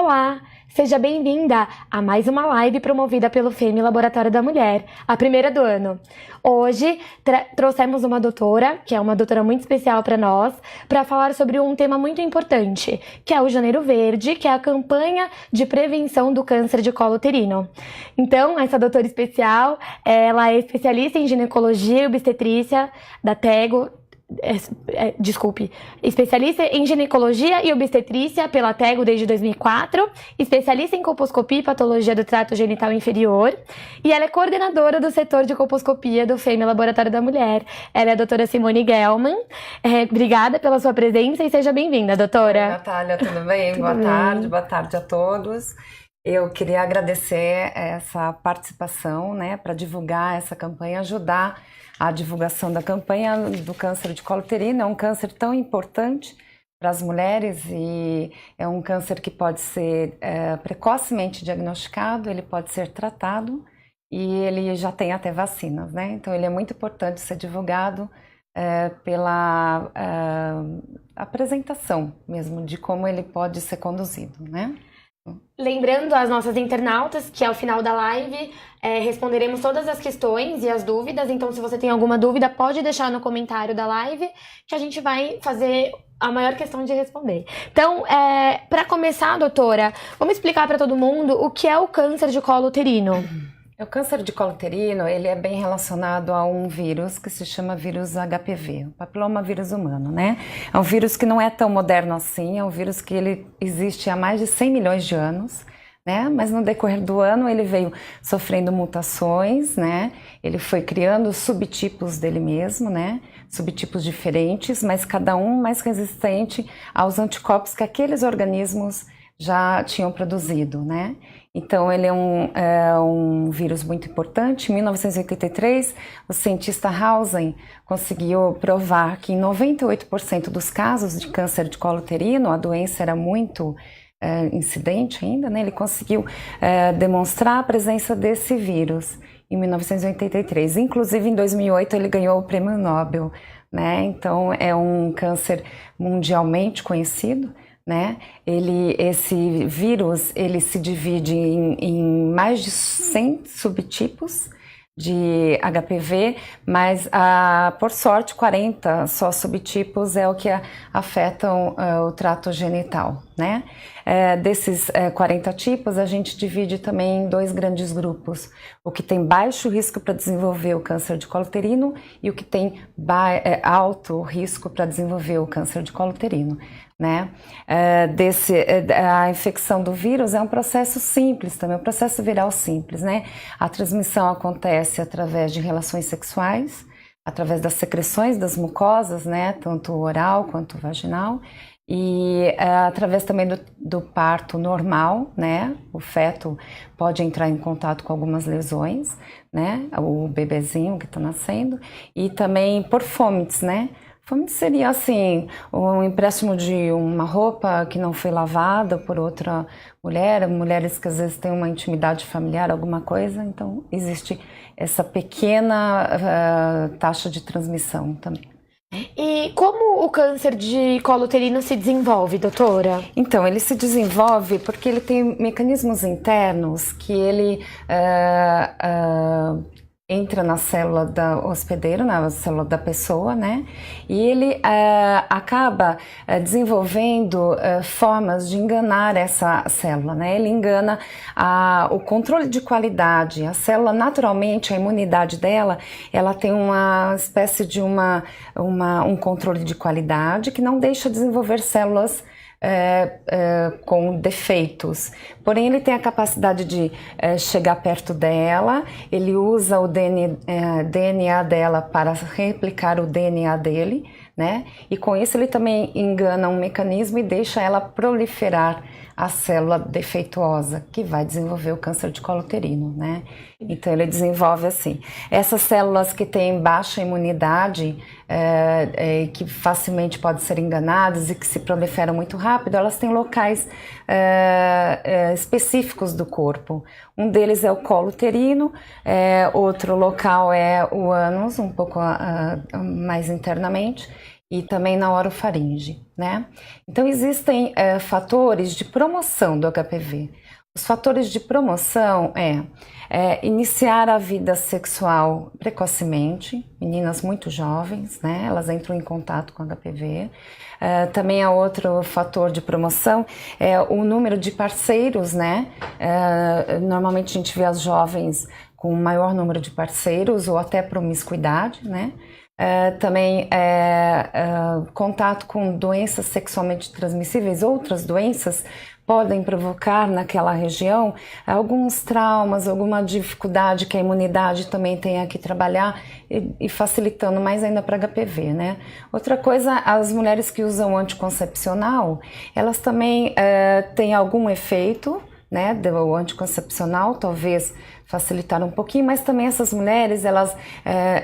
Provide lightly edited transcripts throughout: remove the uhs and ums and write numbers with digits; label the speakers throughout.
Speaker 1: Olá, seja bem-vinda a mais uma live promovida pelo FEME Laboratório da Mulher, a primeira do ano. Hoje trouxemos uma doutora, que é uma doutora muito especial para nós, para falar sobre um tema muito importante, que é o Janeiro Verde, que é a campanha de prevenção do câncer de colo uterino. Então, essa doutora especial, ela é especialista em ginecologia e obstetrícia da TEGO, especialista em ginecologia e obstetrícia pela TEGO desde 2004, especialista em colposcopia e patologia do trato genital inferior, e ela é coordenadora do setor de colposcopia do FEME Laboratório da Mulher. Ela é a doutora Simone Gelman. Obrigada pela sua presença e seja bem-vinda, doutora.
Speaker 2: Oi, Natália, tudo bem? Boa tarde a todos. Eu queria agradecer essa participação, para divulgar essa campanha, ajudar a divulgação da campanha do câncer de colo uterino. É um câncer tão importante para as mulheres e é um câncer que pode ser precocemente diagnosticado, ele pode ser tratado e ele já tem até vacinas, Então ele é muito importante ser divulgado pela apresentação mesmo de como ele pode ser conduzido,
Speaker 1: Lembrando às nossas internautas que ao final da live responderemos todas as questões e as dúvidas, então se você tem alguma dúvida pode deixar no comentário da live que a gente vai fazer a maior questão de responder. Então, para começar, doutora, vamos explicar para todo mundo o que é o câncer de colo uterino.
Speaker 2: O câncer de colo uterino, ele é bem relacionado a um vírus que se chama vírus HPV, o papilomavírus humano, É um vírus que não é tão moderno assim, é um vírus que ele existe há mais de 100 milhões de anos, Mas no decorrer do ano ele veio sofrendo mutações, Ele foi criando subtipos dele mesmo, Subtipos diferentes, mas cada um mais resistente aos anticorpos que aqueles organismos já tinham produzido, Então ele é um vírus muito importante. Em 1983, o cientista Hausen conseguiu provar que em 98% dos casos de câncer de colo uterino, a doença era muito incidente ainda, Ele conseguiu demonstrar a presença desse vírus em 1983. Inclusive em 2008 ele ganhou o Prêmio Nobel, Então é um câncer mundialmente conhecido. Esse vírus ele se divide em mais de 100 subtipos de HPV, mas por sorte 40 só subtipos é o que afetam o trato genital, Desses 40 tipos a gente divide também em dois grandes grupos, o que tem baixo risco para desenvolver o câncer de colo uterino e o que tem alto risco para desenvolver o câncer de colo uterino. A infecção do vírus é um processo simples também, um processo viral simples, A transmissão acontece através de relações sexuais, através das secreções das mucosas, tanto oral quanto vaginal, e através também do parto normal, O feto pode entrar em contato com algumas lesões, O bebezinho que está nascendo, e também por fomites, Fomites seria assim, um empréstimo de uma roupa que não foi lavada por outra mulher, mulheres que às vezes têm uma intimidade familiar, alguma coisa, então existe essa pequena taxa de transmissão também.
Speaker 1: E como o câncer de colo uterino se desenvolve, doutora?
Speaker 2: Então, ele se desenvolve porque ele tem mecanismos internos que ele entra na célula do hospedeiro, na célula da pessoa, E ele acaba desenvolvendo formas de enganar essa célula, Ele engana o controle de qualidade. A célula, naturalmente, a imunidade dela, ela tem uma espécie de um controle de qualidade que não deixa desenvolver células com defeitos, porém ele tem a capacidade de chegar perto dela, ele usa o DNA dela para replicar o DNA dele, E com isso ele também engana um mecanismo e deixa ela proliferar a célula defeituosa, que vai desenvolver o câncer de colo uterino, Então ele desenvolve assim. Essas células que têm baixa imunidade, que facilmente podem ser enganadas e que se proliferam muito rápido, elas têm locais específicos do corpo. Um deles é o colo uterino, outro local é o ânus, um pouco mais internamente, e também na orofaringe, né? Então existem fatores de promoção do HPV. Os fatores de promoção iniciar a vida sexual precocemente, meninas muito jovens, né? Elas entram em contato com HPV. Também há outro fator de promoção é o número de parceiros, né? Normalmente a gente vê as jovens com maior número de parceiros ou até promiscuidade, né? Também contato com doenças sexualmente transmissíveis, outras doenças podem provocar naquela região alguns traumas, alguma dificuldade que a imunidade também tenha que trabalhar e facilitando mais ainda para HPV, né? Outra coisa, as mulheres que usam anticoncepcional, elas também têm algum efeito, né, do anticoncepcional, talvez facilitar um pouquinho, mas também essas mulheres, elas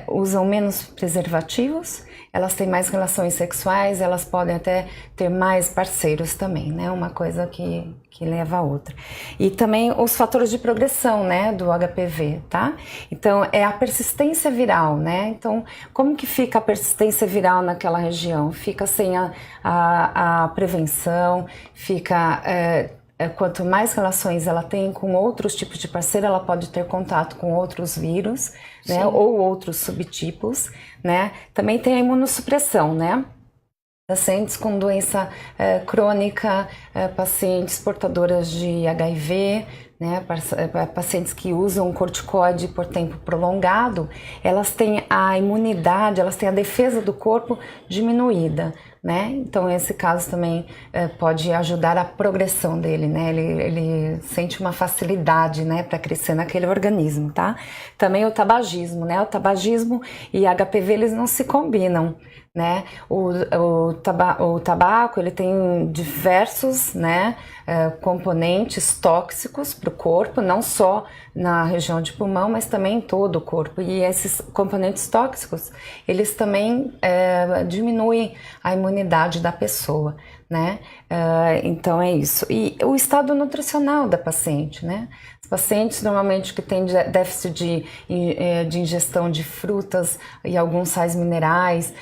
Speaker 2: usam menos preservativos, elas têm mais relações sexuais, elas podem até ter mais parceiros também, né? Uma coisa que leva a outra. E também os fatores de progressão, né, do HPV, tá? Então, é a persistência viral, né? Então, como que fica a persistência viral naquela região? Fica sem a prevenção, fica... quanto mais relações ela tem com outros tipos de parceiro, ela pode ter contato com outros vírus, né, ou outros subtipos, né? Também tem a imunossupressão, né? Pacientes com doença crônica, pacientes portadoras de HIV, né, pacientes que usam corticoide por tempo prolongado, elas têm a imunidade, elas têm a defesa do corpo diminuída, né? Então esse caso também pode ajudar a progressão dele, né? Ele sente uma facilidade, né, para crescer naquele organismo, tá? Também o tabagismo, né? O tabagismo e HPV, eles não se combinam, né? O tabaco, ele tem diversos, né, componentes tóxicos para o corpo, não só na região de pulmão, mas também em todo o corpo. E esses componentes tóxicos, eles também diminuem a imunidade da pessoa, né? Então é isso. E o estado nutricional da paciente, né? Os pacientes normalmente que têm déficit de ingestão de frutas e alguns sais minerais,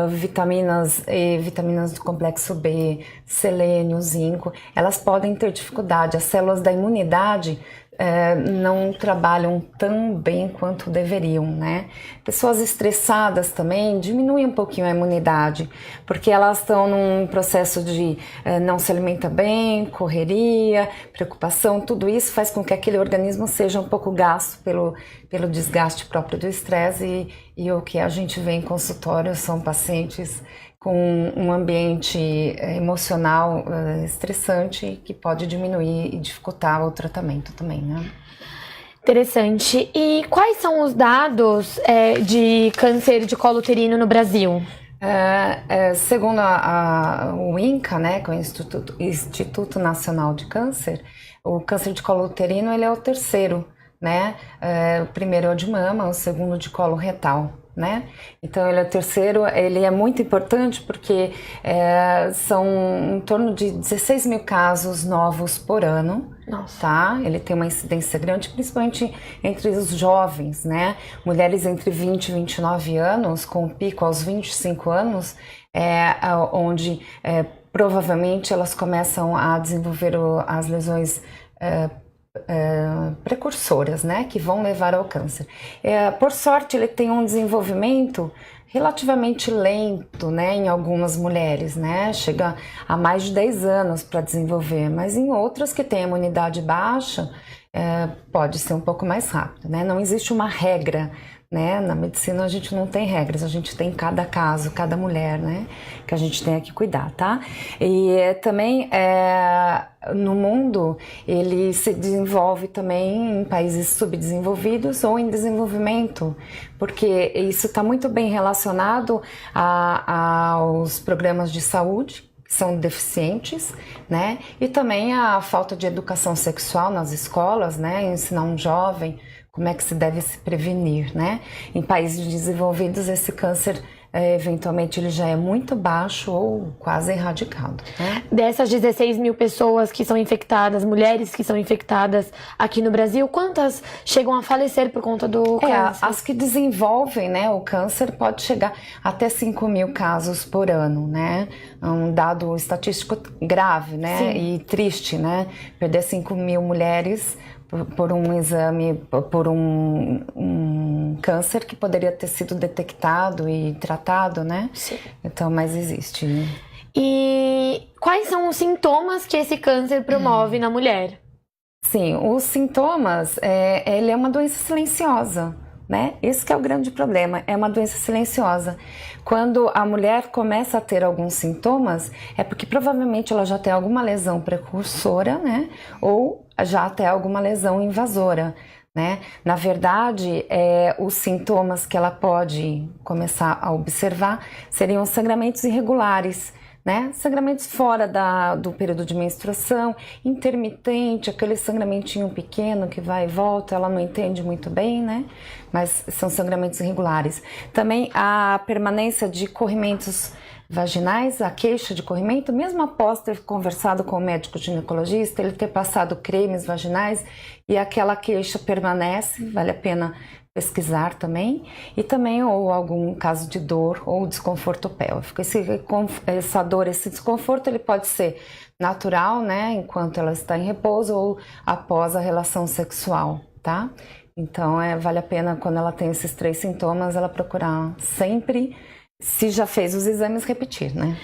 Speaker 2: vitaminas E, vitaminas do complexo B, selênio, zinco, elas podem ter dificuldade. As células da imunidade não trabalham tão bem quanto deveriam, né? Pessoas estressadas também diminuem um pouquinho a imunidade, porque elas estão num processo de não se alimenta bem, correria, preocupação, tudo isso faz com que aquele organismo seja um pouco gasto pelo desgaste próprio do estresse e o que a gente vê em consultório são pacientes com um ambiente emocional estressante que pode diminuir e dificultar o tratamento também, né?
Speaker 1: Interessante. E quais são os dados de câncer de colo uterino no Brasil?
Speaker 2: Segundo o INCA, né, que é o Instituto Nacional de Câncer, o câncer de colo uterino ele é o terceiro, né? O primeiro é o de mama, o segundo de colo retal, né? Então ele é o terceiro, ele é muito importante porque são em torno de 16 mil casos novos por ano. Nossa. Tá? Ele tem uma incidência grande, principalmente entre os jovens, né? Mulheres entre 20 e 29 anos, com pico aos 25 anos, onde provavelmente elas começam a desenvolver as lesões precursoras, né, que vão levar ao câncer. Por sorte, ele tem um desenvolvimento relativamente lento, né, em algumas mulheres, né, chega a mais de 10 anos para desenvolver, mas em outras que têm imunidade baixa, pode ser um pouco mais rápido, né, não existe uma regra, né, na medicina a gente não tem regras, a gente tem cada caso, cada mulher, né, que a gente tem que cuidar, tá? E também no mundo ele se desenvolve também em países subdesenvolvidos ou em desenvolvimento, porque isso está muito bem relacionado aos programas de saúde, que são deficientes, né, e também a falta de educação sexual nas escolas, né, ensinar um jovem como é que se deve se prevenir, né? Em países desenvolvidos, esse câncer eventualmente ele já é muito baixo ou quase erradicado, né?
Speaker 1: Dessas 16 mil pessoas que são infectadas, mulheres que são infectadas aqui no Brasil, quantas chegam a falecer por conta do câncer?
Speaker 2: As que desenvolvem, né, o câncer pode chegar até 5 mil casos por ano, né? Um dado estatístico grave, né?
Speaker 1: Sim.
Speaker 2: E triste, né? Perder 5 mil mulheres por um exame, por um câncer que poderia ter sido detectado e tratado, né?
Speaker 1: Sim.
Speaker 2: Então, mas existe.
Speaker 1: E quais são os sintomas que esse câncer promove na mulher?
Speaker 2: Sim, os sintomas, ele é uma doença silenciosa, né? Esse que é o grande problema, é uma doença silenciosa. Quando a mulher começa a ter alguns sintomas, é porque provavelmente ela já tem alguma lesão precursora, né? Ou já tem alguma lesão invasora, né? Na verdade, os sintomas que ela pode começar a observar seriam sangramentos irregulares, né? Sangramentos fora do período de menstruação, intermitente, aquele sangramentinho pequeno que vai e volta, ela não entende muito bem, né? Mas são sangramentos irregulares. Também a permanência de corrimentos vaginais, a queixa de corrimento, mesmo após ter conversado com o médico ginecologista, ele ter passado cremes vaginais e aquela queixa permanece, vale a pena pesquisar também, e também ou algum caso de dor ou desconforto pélvico. Essa dor, esse desconforto, ele pode ser natural, né, enquanto ela está em repouso ou após a relação sexual, tá? Então, vale a pena, quando ela tem esses 3 sintomas, ela procurar sempre, se já fez os exames, repetir, né?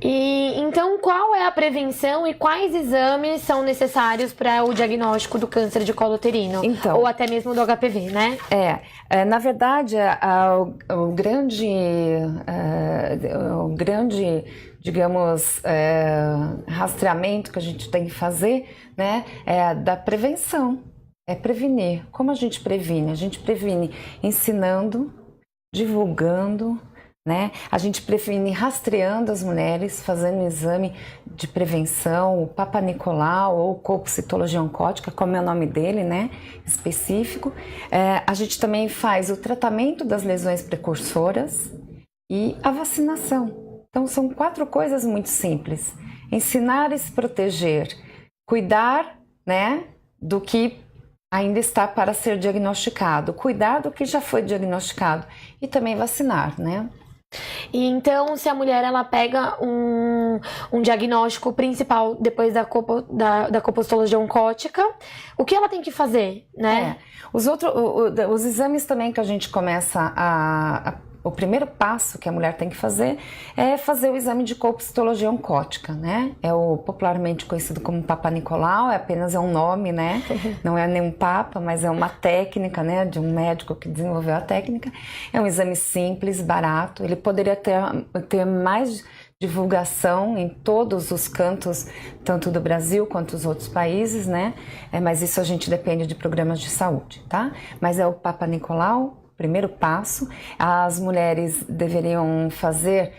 Speaker 1: E então, qual é a prevenção e quais exames são necessários para o diagnóstico do câncer de colo uterino?
Speaker 2: Então,
Speaker 1: ou até mesmo do HPV, né?
Speaker 2: Na verdade, o grande, digamos, rastreamento que a gente tem que fazer, né, é da prevenção, é prevenir. Como a gente previne? A gente previne ensinando, divulgando, né? A gente previne rastreando as mulheres, fazendo um exame de prevenção, o Papa Nicolau ou colpocitologia oncótica, como é o nome dele, né? Específico. A gente também faz o tratamento das lesões precursoras e a vacinação. Então são 4 coisas muito simples: ensinar e se proteger, cuidar, né, do que ainda está para ser diagnosticado, cuidar do que já foi diagnosticado e também vacinar, né?
Speaker 1: E então, se a mulher ela pega um diagnóstico principal depois da colpocitologia oncótica, o que ela tem que fazer, né?
Speaker 2: Os exames também que a gente começa o primeiro passo que a mulher tem que fazer é fazer o exame de colpocitologia oncótica, né? É o popularmente conhecido como Papa Nicolau, apenas um nome, né? Não é nenhum papa, mas é uma técnica, né? De um médico que desenvolveu a técnica. É um exame simples, barato. Ele poderia ter mais divulgação em todos os cantos, tanto do Brasil quanto dos outros países, né? Mas isso a gente depende de programas de saúde, tá? Mas é o Papa Nicolau. Primeiro passo, as mulheres deveriam fazer,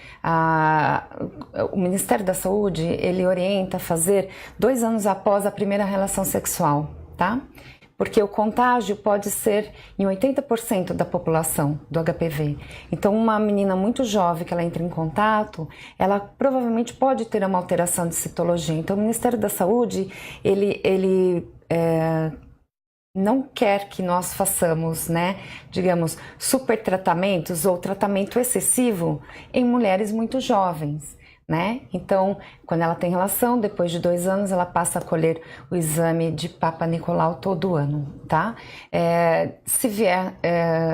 Speaker 2: o Ministério da Saúde, ele orienta a fazer 2 anos após a primeira relação sexual, tá? Porque o contágio pode ser em 80% da população do HPV. Então, uma menina muito jovem que ela entra em contato, ela provavelmente pode ter uma alteração de citologia. Então, o Ministério da Saúde, ele não quer que nós façamos, né, digamos, super tratamentos ou tratamento excessivo em mulheres muito jovens, né? Então, quando ela tem relação, depois de 2 anos, ela passa a colher o exame de Papa Nicolau todo ano, tá? Se vier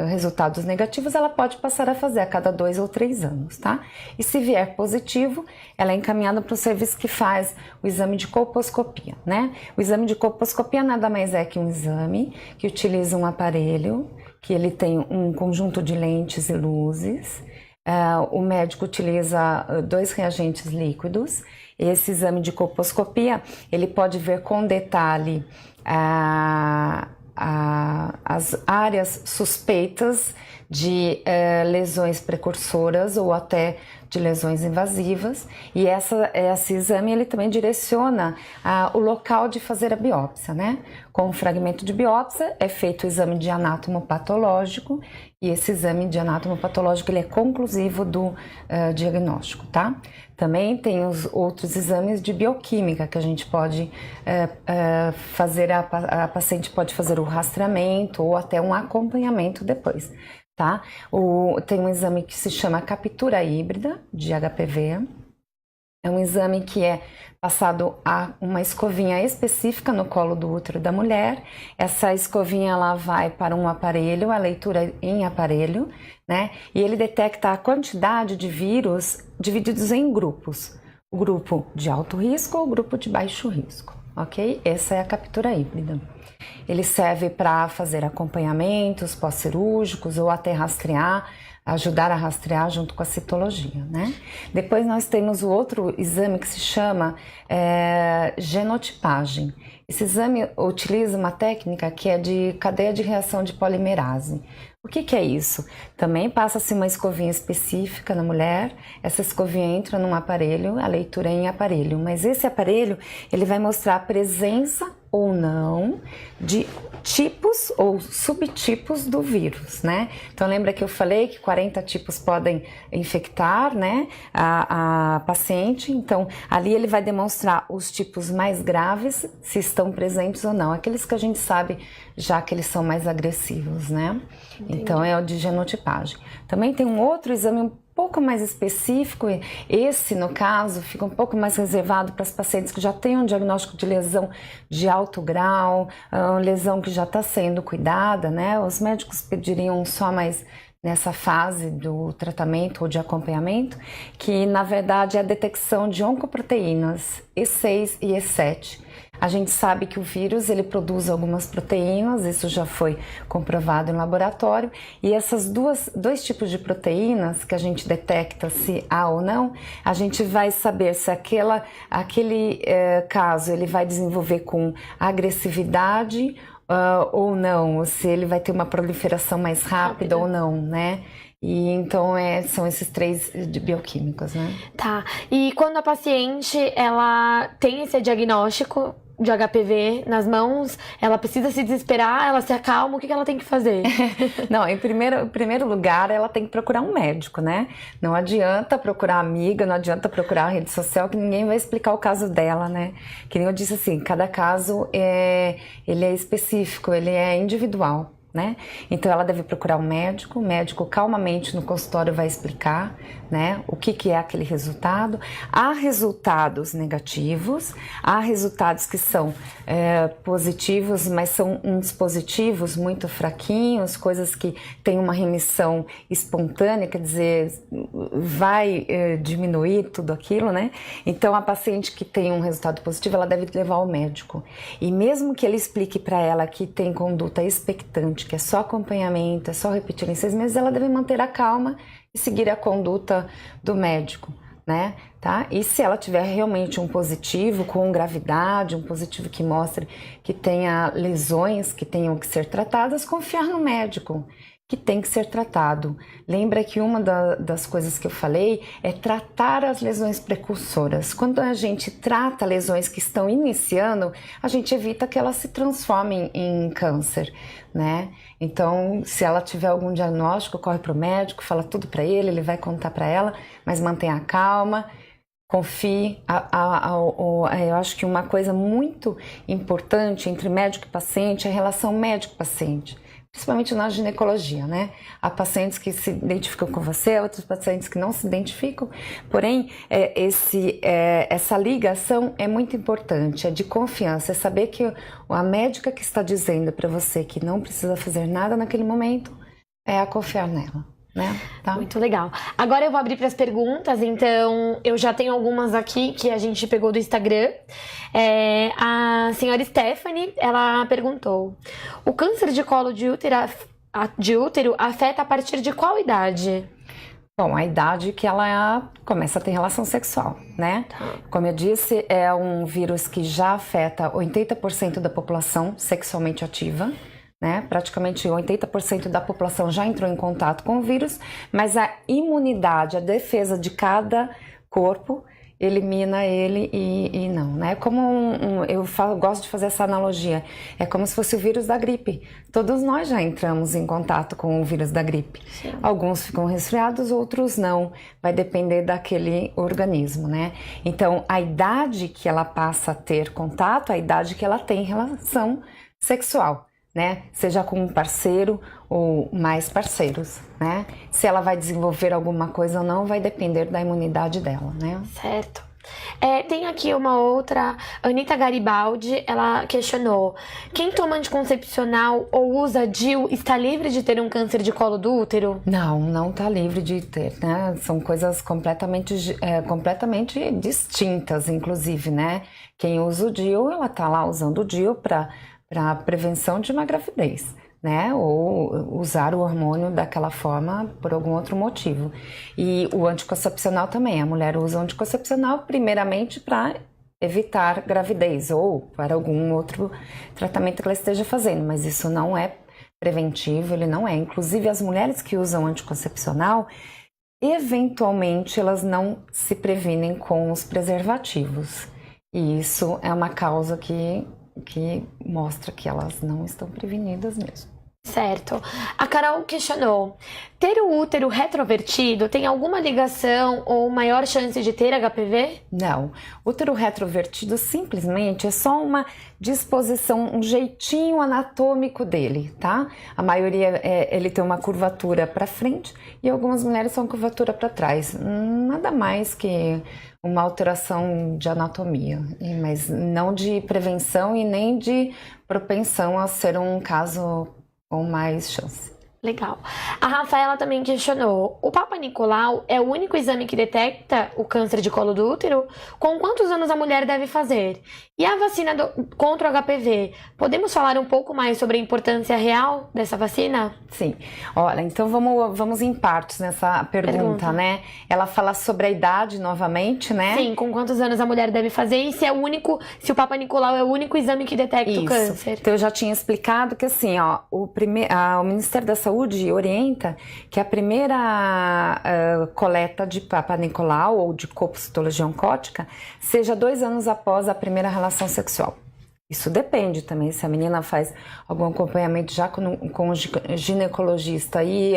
Speaker 2: resultados negativos, ela pode passar a fazer a cada 2 ou 3 anos, tá? E se vier positivo, ela é encaminhada para o serviço que faz o exame de colposcopia, né? O exame de colposcopia nada mais é que um exame que utiliza um aparelho, que ele tem um conjunto de lentes e luzes. O médico utiliza 2 reagentes líquidos. Esse exame de colposcopia, ele pode ver com detalhe as áreas suspeitas de lesões precursoras ou até de lesões invasivas, e esse exame ele também direciona o local de fazer a biópsia, né? Com o fragmento de biópsia é feito o exame de anatomopatológico, e esse exame de anatomopatológico ele é conclusivo do diagnóstico, tá? Também tem os outros exames de bioquímica que a gente pode fazer, a paciente pode fazer o rastreamento ou até um acompanhamento depois, tá? Tem um exame que se chama captura híbrida de HPV. É um exame que é passado a uma escovinha específica no colo do útero da mulher. Essa escovinha ela vai para um aparelho, a leitura em aparelho, né? E ele detecta a quantidade de vírus divididos em grupos. O grupo de alto risco ou o grupo de baixo risco, ok? Essa é a captura híbrida. Ele serve para fazer acompanhamentos pós-cirúrgicos ou até rastrear, ajudar a rastrear junto com a citologia, né? Depois nós temos o outro exame que se chama genotipagem. Esse exame utiliza uma técnica que é de cadeia de reação de polimerase. O que é isso? Também passa-se uma escovinha específica na mulher, essa escovinha entra num aparelho, a leitura é em aparelho, mas esse aparelho ele vai mostrar a presença ou não de tipos ou subtipos do vírus, né? Então lembra que eu falei que 40 tipos podem infectar, né, a paciente, então ali ele vai demonstrar os tipos mais graves, se estão presentes ou não, aqueles que a gente sabe já que eles são mais agressivos, né? Entendi. Então é o de genotipagem. Também tem um outro exame um pouco mais específico, esse no caso fica um pouco mais reservado para as pacientes que já têm um diagnóstico de lesão de alto grau, lesão que já está sendo cuidada, né? Os médicos pediriam só mais nessa fase do tratamento ou de acompanhamento, que na verdade é a detecção de oncoproteínas E6 e E7. A gente sabe que o vírus ele produz algumas proteínas, isso já foi comprovado em laboratório, e essas dois tipos de proteínas que a gente detecta se há ou não, a gente vai saber se aquele caso ele vai desenvolver com agressividade ou não, ou se ele vai ter uma proliferação mais rápida ou não, né? E então são esses três de bioquímicos, né?
Speaker 1: Tá. E quando a paciente ela tem esse diagnóstico de HPV nas mãos, ela precisa se desesperar, ela se acalma, o que ela tem que fazer?
Speaker 2: Não, em primeiro lugar, ela tem que procurar um médico, né? Não adianta procurar amiga, não adianta procurar a rede social, que ninguém vai explicar o caso dela, né? Que nem eu disse assim, cada caso ele é específico, ele é individual, né? Então ela deve procurar um médico, o médico calmamente no consultório vai explicar, né, o que é aquele resultado. Há resultados negativos, há resultados que são positivos, mas são uns positivos muito fraquinhos, coisas que têm uma remissão espontânea, quer dizer, vai diminuir tudo aquilo, né? Então a paciente que tem um resultado positivo, ela deve levar ao médico. E mesmo que ele explique para ela que tem conduta expectante, que é só acompanhamento, é só repetir em 6 meses, ela deve manter a calma e seguir a conduta do médico, né? Tá? E se ela tiver realmente um positivo com gravidade, um positivo que mostre que tenha lesões que tenham que ser tratadas, confiar no médico, que tem que ser tratado. Lembra que uma das coisas que eu falei é tratar as lesões precursoras. Quando a gente trata lesões que estão iniciando, a gente evita que elas se transformem em câncer, né? Então, se ela tiver algum diagnóstico, corre para o médico, fala tudo para ele, ele vai contar para ela, mas mantenha a calma, confie. Eu acho que uma coisa muito importante entre médico e paciente é a relação médico-paciente. Principalmente na ginecologia, né? Há pacientes que se identificam com você, outros pacientes que não se identificam, porém, essa ligação é muito importante, é de confiança, é saber que a médica que está dizendo para você que não precisa fazer nada naquele momento, é a confiar nela. Né? Tá?
Speaker 1: Muito legal. Agora eu vou abrir para as perguntas, então eu já tenho algumas aqui que a gente pegou do Instagram. A senhora Stephanie, ela perguntou: o câncer de colo de útero afeta a partir de qual idade?
Speaker 2: Bom, a idade que ela começa a ter relação sexual, né? Tá. Como eu disse, é um vírus que já afeta 80% da população sexualmente ativa, né? Praticamente 80% da população já entrou em contato com o vírus, mas a imunidade, a defesa de cada corpo elimina ele e não, né? Como gosto de fazer essa analogia, é como se fosse o vírus da gripe. Todos nós já entramos em contato com o vírus da gripe.
Speaker 1: Sim.
Speaker 2: Alguns ficam resfriados, outros não. Vai depender daquele organismo, né? Então, a idade que ela passa a ter contato, a idade que ela tem relação sexual, né? Seja com um parceiro ou mais parceiros, né? Se ela vai desenvolver alguma coisa ou não, vai depender da imunidade dela, né?
Speaker 1: Certo. Tem aqui uma outra, Anitta Garibaldi, ela questionou: quem toma anticoncepcional ou usa DIU está livre de ter um câncer de colo do útero?
Speaker 2: Não está livre de ter, né? São coisas completamente distintas, inclusive, né? Quem usa o DIU, ela tá lá usando o DIU para prevenção de uma gravidez, né? Ou usar o hormônio daquela forma por algum outro motivo. E o anticoncepcional também, a mulher usa o anticoncepcional primeiramente para evitar gravidez ou para algum outro tratamento que ela esteja fazendo, mas isso não é preventivo, ele não é. Inclusive as mulheres que usam anticoncepcional, eventualmente elas não se previnem com os preservativos. E isso é uma causa que mostra que elas não estão prevenidas mesmo.
Speaker 1: Certo. A Carol questionou: ter o útero retrovertido tem alguma ligação ou maior chance de ter HPV?
Speaker 2: Não. O útero retrovertido simplesmente é só uma disposição, um jeitinho anatômico dele, tá? A maioria, ele tem uma curvatura para frente e algumas mulheres são curvatura para trás. Nada mais que uma alteração de anatomia, mas não de prevenção e nem de propensão a ser um caso com mais chance.
Speaker 1: Legal. A Rafaela também questionou: o Papa Nicolau é o único exame que detecta o câncer de colo do útero? Com quantos anos a mulher deve fazer? E a vacina contra o HPV? Podemos falar um pouco mais sobre a importância real dessa vacina?
Speaker 2: Sim. Olha, então vamos em partes nessa pergunta, né? Ela fala sobre a idade novamente, né?
Speaker 1: Sim, com quantos anos a mulher deve fazer e se o Papa Nicolau é o único exame que detecta o câncer.
Speaker 2: Então eu já tinha explicado que assim, ó, o Ministério da Saúde orienta que a primeira coleta de Papa Nicolau ou de copocitologia oncótica seja 2 anos após a primeira relação sexual. Isso depende também, se a menina faz algum acompanhamento já com o ginecologista e,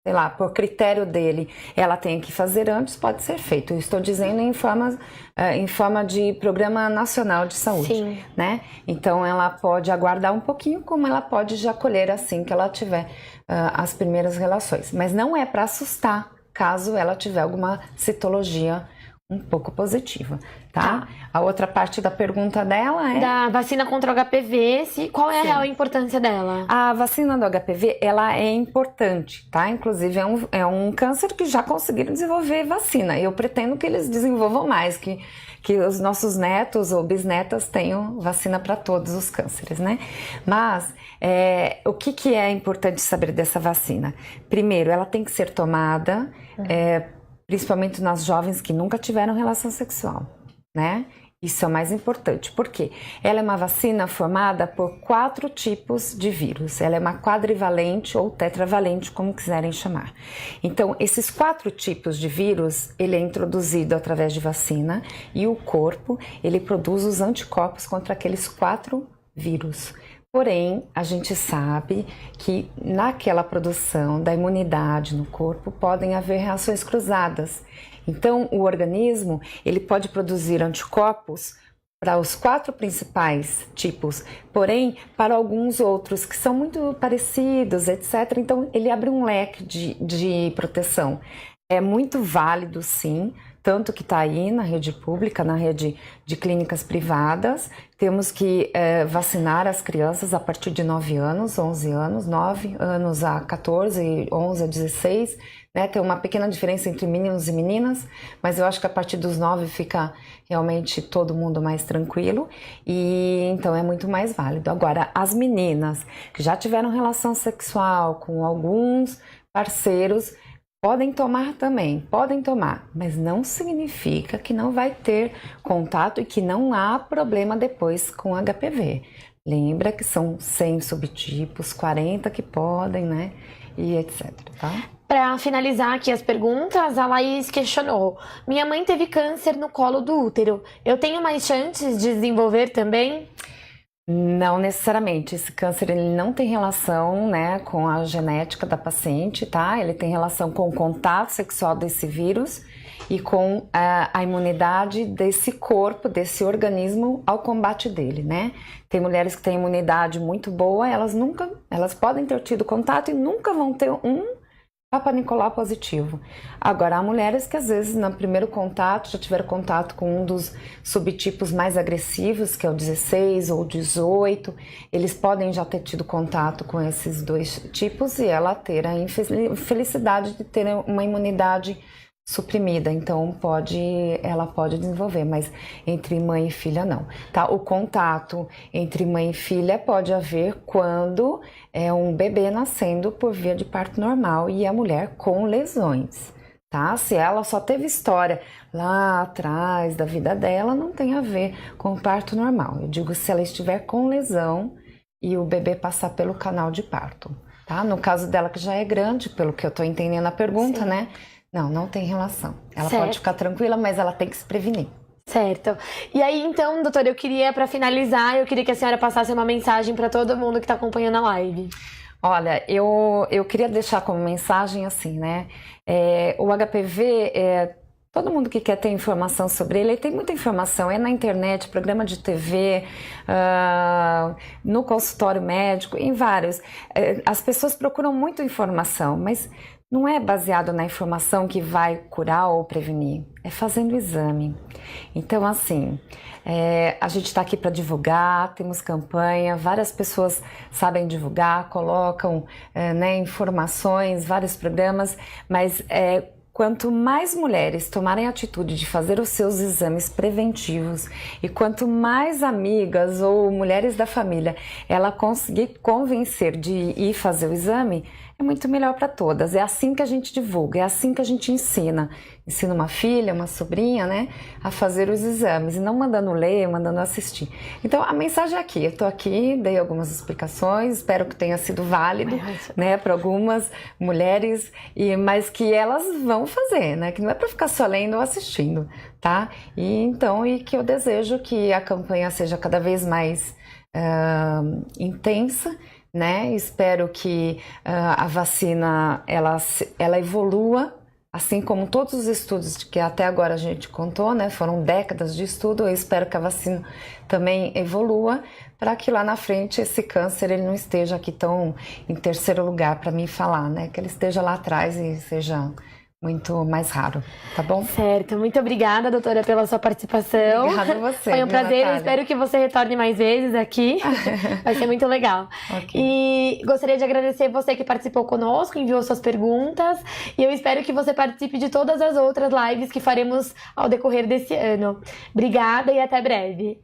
Speaker 2: sei lá, por critério dele, ela tem que fazer antes, pode ser feito. Eu estou dizendo em forma de Programa Nacional de Saúde.
Speaker 1: Sim.
Speaker 2: Né? Então ela pode aguardar um pouquinho, como ela pode já colher assim que ela tiver as primeiras relações. Mas não é para assustar caso ela tiver alguma citologia um pouco positiva, tá? A outra parte da pergunta dela é...
Speaker 1: da vacina contra o HPV, qual é a real importância dela?
Speaker 2: A vacina do HPV, ela é importante, tá? Inclusive é um câncer que já conseguiram desenvolver vacina. Eu pretendo que eles desenvolvam mais, que os nossos netos ou bisnetas tenham vacina para todos os cânceres, né? Mas o que é importante saber dessa vacina? Primeiro, ela tem que ser tomada... principalmente nas jovens que nunca tiveram relação sexual, né? Isso é o mais importante, porque ela é uma vacina formada por 4 tipos de vírus. Ela é uma quadrivalente ou tetravalente, como quiserem chamar. Então, esses 4 tipos de vírus, ele é introduzido através de vacina e o corpo, ele produz os anticorpos contra aqueles 4 vírus. Porém, a gente sabe que naquela produção da imunidade no corpo podem haver reações cruzadas. Então, o organismo ele pode produzir anticorpos para os 4 principais tipos, porém, para alguns outros que são muito parecidos, etc. Então, ele abre um leque de proteção. É muito válido, sim, tanto que está aí na rede pública, na rede de clínicas privadas. Temos que vacinar as crianças a partir de 9 anos, 11 anos, 9 anos a 14, 11 a 16, né? Tem uma pequena diferença entre meninos e meninas, mas eu acho que a partir dos 9 fica realmente todo mundo mais tranquilo e então é muito mais válido. Agora, as meninas que já tiveram relação sexual com alguns parceiros, podem tomar também, podem tomar, mas não significa que não vai ter contato e que não há problema depois com HPV. Lembra que são 100 subtipos, 40 que podem, né? E etc, tá?
Speaker 1: Para finalizar aqui as perguntas, a Laís questionou: minha mãe teve câncer no colo do útero. Eu tenho mais chances de desenvolver também?
Speaker 2: Não necessariamente. Esse câncer ele não tem relação, né, com a genética da paciente, tá? Ele tem relação com o contato sexual desse vírus e com a imunidade desse corpo, desse organismo ao combate dele, né? Tem mulheres que têm imunidade muito boa, elas podem ter tido contato e nunca vão ter um Papa Nicolau positivo. Agora, há mulheres que às vezes no primeiro contato já tiveram contato com um dos subtipos mais agressivos, que é o 16 ou 18, eles podem já ter tido contato com esses dois tipos e ela ter a infelicidade de ter uma imunidade suprimida, então ela pode desenvolver, mas entre mãe e filha não, tá? O contato entre mãe e filha pode haver quando é um bebê nascendo por via de parto normal e a mulher com lesões, tá? Se ela só teve história lá atrás da vida dela, não tem a ver com o parto normal. Eu digo se ela estiver com lesão e o bebê passar pelo canal de parto, tá? No caso dela que já é grande, pelo que eu tô entendendo a pergunta, sim, né? Não tem relação. Ela pode ficar tranquila, mas ela tem que se prevenir.
Speaker 1: Certo. E aí, então, doutora, para finalizar, eu queria que a senhora passasse uma mensagem para todo mundo que está acompanhando a live.
Speaker 2: Olha, eu queria deixar como mensagem assim, né? O HPV, todo mundo que quer ter informação sobre ele tem muita informação, é na internet, programa de TV, no consultório médico, em vários. As pessoas procuram muito informação, mas não é baseado na informação que vai curar ou prevenir, é fazendo o exame. Então, assim, a gente está aqui para divulgar, temos campanha, várias pessoas sabem divulgar, colocam informações, vários programas, mas quanto mais mulheres tomarem a atitude de fazer os seus exames preventivos e quanto mais amigas ou mulheres da família ela conseguir convencer de ir fazer o exame, é muito melhor para todas. É assim que a gente divulga, é assim que a gente ensina. Ensina uma filha, uma sobrinha, né, a fazer os exames e não mandando ler, mandando assistir. Então a mensagem é aqui, eu tô aqui, dei algumas explicações, espero que tenha sido válido, né, para algumas mulheres, mas que elas vão fazer, né, que não é para ficar só lendo ou assistindo, tá? E que eu desejo que a campanha seja cada vez mais intensa, né? Espero que a vacina ela evolua, assim como todos os estudos que até agora a gente contou, né? Foram décadas de estudo. Eu espero que a vacina também evolua para que lá na frente esse câncer ele não esteja aqui tão em terceiro lugar para mim falar, né? Que ele esteja lá atrás e seja muito mais raro, tá bom?
Speaker 1: Certo, muito obrigada, doutora, pela sua participação.
Speaker 2: Obrigada a você.
Speaker 1: Foi um prazer,
Speaker 2: Natália.
Speaker 1: Eu espero que você retorne mais vezes aqui. Vai ser muito legal.
Speaker 2: Okay.
Speaker 1: E gostaria de agradecer você que participou conosco, enviou suas perguntas, e eu espero que você participe de todas as outras lives que faremos ao decorrer desse ano. Obrigada e até breve.